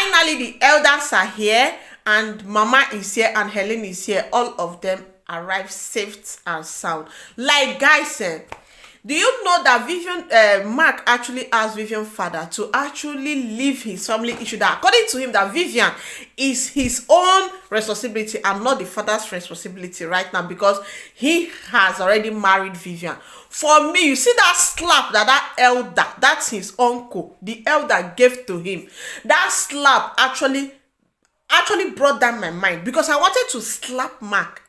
Finally, the elders are here, and Mama is here, and Helen is here. All of them arrive safe and sound. Like, guys, do you know that Mark actually asked Vivian's father to actually leave his family issue, that according to him, that Vivian is his own responsibility and not the father's responsibility right now, because he has already married Vivian. For me, you see that slap that elder, that's his uncle, the elder gave to him. That slap actually brought down my mind, because I wanted to slap Mark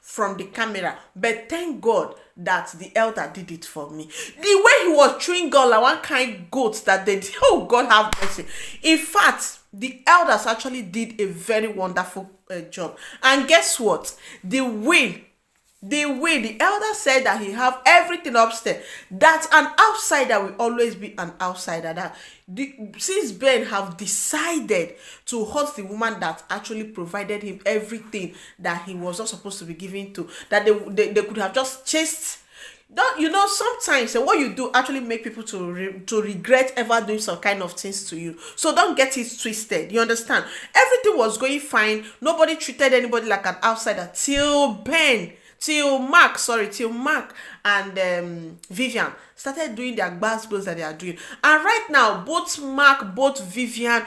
from the camera, but thank God that the elder did it for me. The way he was chewing gum like one kind goat that they did, oh God have mercy. In fact, the elders actually did a very wonderful job. And guess what? The elder said that he have everything upstairs, that an outsider will always be an outsider. That since Ben have decided to hurt the woman that actually provided him everything that he was not supposed to be giving to, that they could have just chased. Don't you know, sometimes what you do actually make people to regret ever doing some kind of things to you. So don't get it twisted. You understand? Everything was going fine. Nobody treated anybody like an outsider till Mark and Vivian started doing their gbas that they are doing. And right now, both Vivian,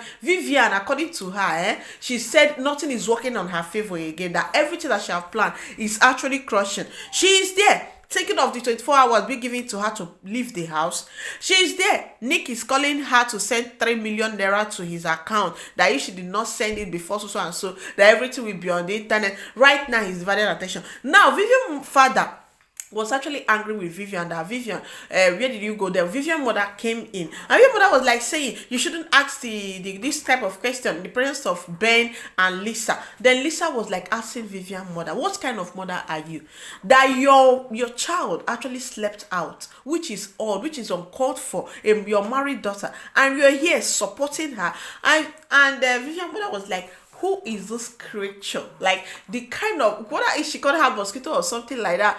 according to her, she said nothing is working on her favor again, that everything that she have planned is actually crushing. She is there thinking of the 24 hours being given to her to leave the house. She is there. Nick is calling her to send 3 million naira to his account, that if she did not send it before so and so, that everything will be on the internet. Right now, he's dividing attention. Now, Vivian's father was actually angry with Vivian, that Vivian, where did you go there? Vivian's mother came in, and Vivian's mother was like saying, you shouldn't ask this type of question in the presence of Ben and Lisa. Then Lisa was like asking Vivian's mother, what kind of mother are you, that your child actually slept out, which is odd, which is uncalled for, your married daughter, and you're here supporting her. And Vivian's mother was like, who is this creature? Like, the kind of, what if she called her mosquito or something like that?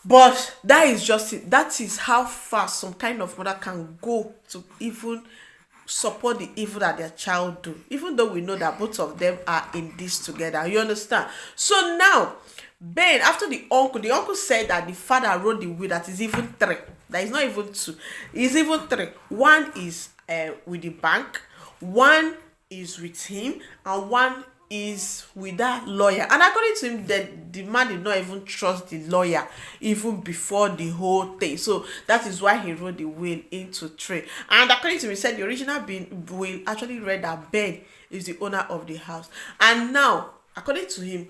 But that is just it. That is how far some kind of mother can go to even support the evil that their child do, even though we know that both of them are in this together. You understand? So now, Ben, after the uncle said that the father wrote the will, that is even 3. That is not even 2. It's even 3. One is with the bank, one is with him, and one is with that lawyer. And according to him, the man did not even trust the lawyer even before the whole thing. So that is why he wrote the will into 3. And according to him, he said the original will actually read that Ben is the owner of the house. And now, according to him,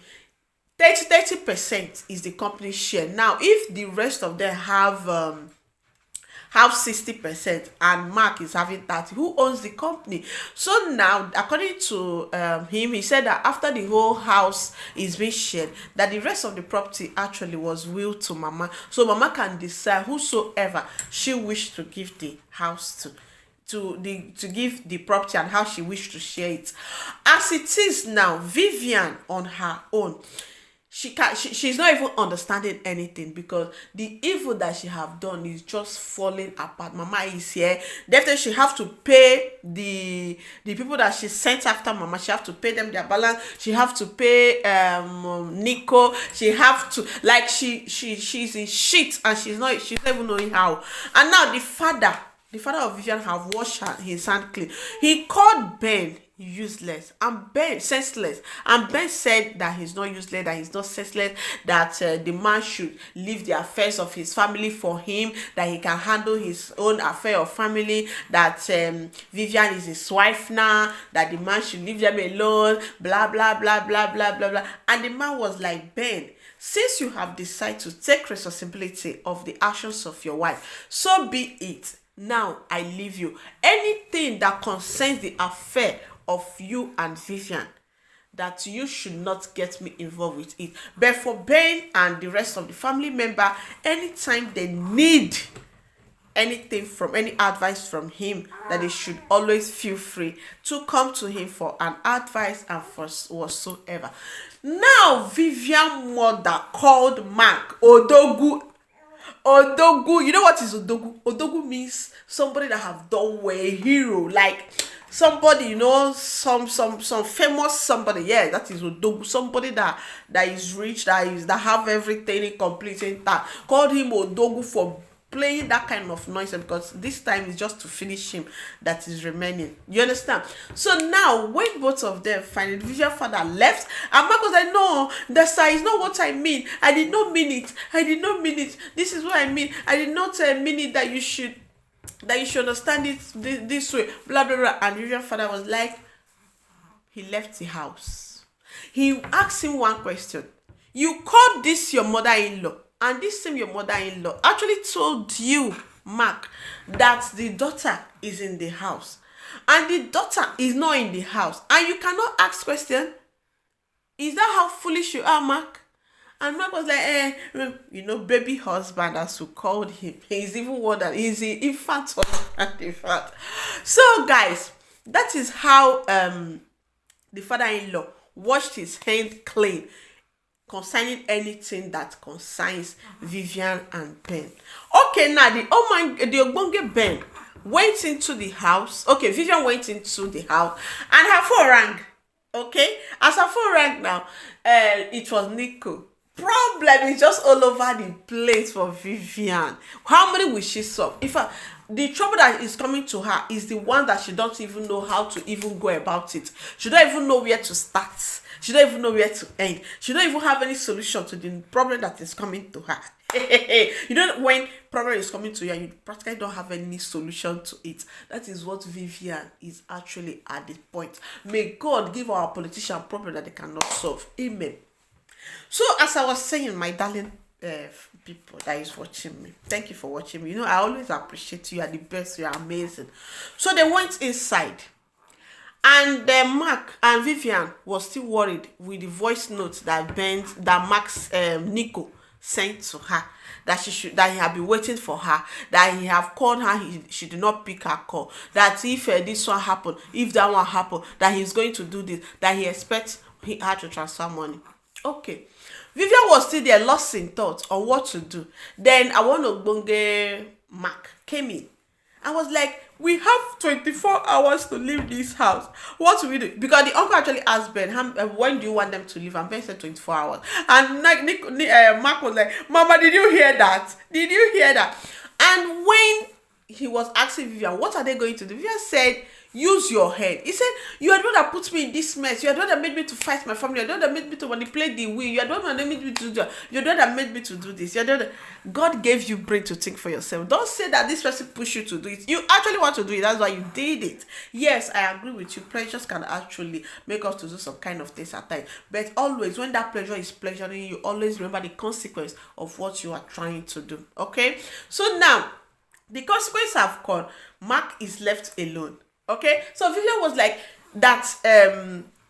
30% is the company's share. Now, if the rest of them have 60% and Mark is having 30%, who owns the company? So now, according to him, he said that after the whole house is being shared, that the rest of the property actually was willed to Mama. So Mama can decide whosoever she wished to give the house to give the property, and how she wished to share it. As it is now, Vivian on her own, she's not even understanding anything, because the evil that she have done is just falling apart. Mama is here. Definitely she have to pay the people that she sent after Mama. She have to pay them their balance. She have to pay Nico. She have to, like, she's in shit, and she's not even knowing how. And now the father of Vivian have washed his hand clean. He called Ben useless and Ben senseless, and Ben said that he's not useless, that he's not senseless, that the man should leave the affairs of his family for him, that he can handle his own affair of family, that Vivian is his wife now, that the man should leave them alone, blah blah blah blah blah blah blah. And the man was like, Ben, since you have decided to take responsibility of the actions of your wife, so be it. Now I leave you. Anything that concerns the affair of you and Vivian, that you should not get me involved with it. But for Ben and the rest of the family member, anytime they need anything from any advice from him, that they should always feel free to come to him for an advice and for whatsoever. Now Vivian mother called Mark Odogu. You know what is Odogu? Odogu means somebody that have done well, a hero, like somebody, some famous somebody. Yeah, that is Odogu. Somebody that is rich, that have everything complete intact. Called him Odogu for playing that kind of noise, because this time is just to finish him that is remaining. You understand? So now when both of them finally, Vivian father left, and Mark was like, no, the sir is not what I mean. I did not mean it. I did not mean it. This is what I mean. I did not mean it that you should understand it this way, blah blah blah. And Vivian father was like, he left the house. He asked him one question. You called this your mother-in-law, and this same your mother-in-law actually told you, Mark, that the daughter is in the house, and the daughter is not in the house, and you cannot ask question. Is that how foolish you are, Mark? And Mark was like, baby husband, as we called him. He's even one that he's the infant husband, in fact. So, guys, that is how the father-in-law washed his hand clean concerning anything that concerns Vivian and Ben. Okay, now the Ogbonge Ben went into the house. Okay, Vivian went into the house, and her phone rang. Okay, as her phone rang now, it was Nico. Problem is just all over the place for Vivian. How many will she solve? In fact, the trouble that is coming to her is the one that she don't even know how to even go about it. She don't even know where to start. She don't even know where to end. She don't even have any solution to the problem that is coming to her. When problem is coming to you, you practically don't have any solution to it. That is what Vivian is actually at this point. May God give our politician problem that they cannot solve. Amen. So, as I was saying, my darling people that is watching me, thank you for watching me. I always appreciate you. You are the best. You are amazing. So they went inside, and Mark and Vivian was still worried with the voice notes that Mark's Nico sent to her, that he had been waiting for her, that he have called her, she did not pick her call, that if this one happened, if that one happened, that he's going to do this, that he expects her to transfer money. Okay, Vivian was still there, lost in thought on what to do. Then Ogbonge Mark came in. I was like, we have 24 hours to leave this house. What do we do? Because the uncle actually asked Ben, when do you want them to leave? And Ben said 24 hours. And Mark was like, Mama, did you hear that? Did you hear that? And when he was asking Vivian, what are they going to do? Vivian said, use your head. He said, you are the one that put me in this mess. You are the one that made me to fight my family. You are the one that made me to manipulate the will. You are the one that made me to do that. You are the one that made me to do this. You are the one that... God gave you brain to think for yourself. Don't say that this person pushed you to do it. You actually want to do it. That's why you did it. Yes, I agree with you. Pleasures can actually make us to do some kind of things at times. But always, when that pleasure is pleasuring you, always remember the consequence of what you are trying to do. Okay? So now, the consequences have come. Mark is left alone. Okay, so Vivian was like that.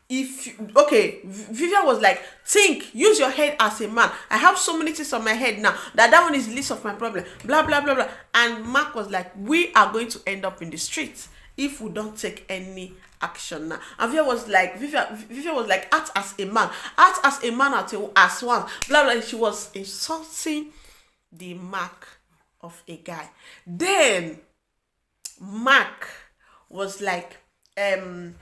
Vivian was like, think, use your head as a man. I have so many things on my head now that one is the least of my problem. Blah blah blah blah. And Mark was like, we are going to end up in the streets if we don't take any action now. And Vivian was like, act as a man, as one. Blah blah. She was insulting the mark of a guy. Then Mark was like, Mark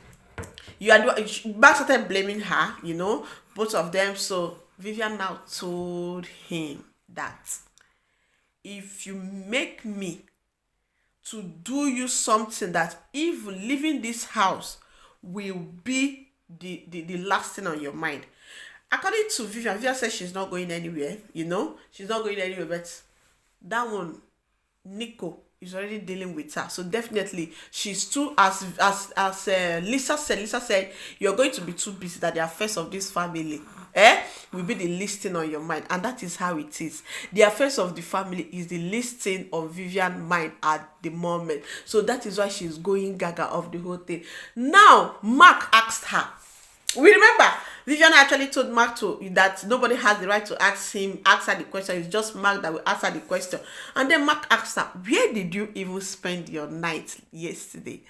started blaming her, both of them. So Vivian now told him that if you make me to do you something that even leaving this house will be the last thing on your mind. According to Vivian says she's not going anywhere, she's not going anywhere, but that one, Nico, is already dealing with her. So definitely she's too, as Lisa said, you're going to be too busy that the affairs of this family will be the least thing on your mind. And that is how it is. The affairs of the family is the least thing on Vivian's mind at the moment. So that is why she's going gaga of the whole thing. Now Mark asked her. We remember Vivian actually told Mark that nobody has the right to ask her the question. It's just Mark that will ask her the question. And then Mark asked her, where did you even spend your night yesterday?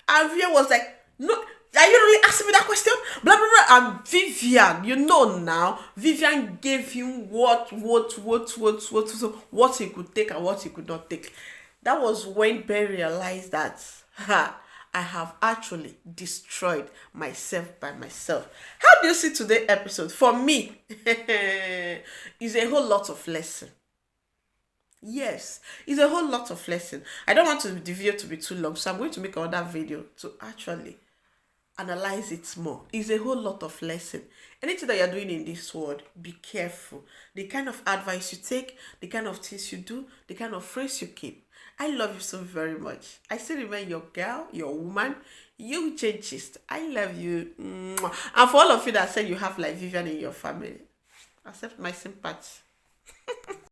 And Vivian was like, no, are you really asking me that question? Blah, blah, blah. And Vivian, now, Vivian gave him what he could take and what he could not take. That was when Ben realized that, I have actually destroyed myself by myself. How do you see today's episode? For me, it's a whole lot of lesson. Yes, it's a whole lot of lesson. I don't want the video to be too long, so I'm going to make another video to actually analyze it more. It's a whole lot of lesson. Anything that you're doing in this world, be careful. The kind of advice you take, the kind of things you do, the kind of friends you keep. I love you so very much. I still remain your girl, your woman, you changes. I love you. Mwah. And for all of you that said you have like Vivian in your family, accept my sympathy.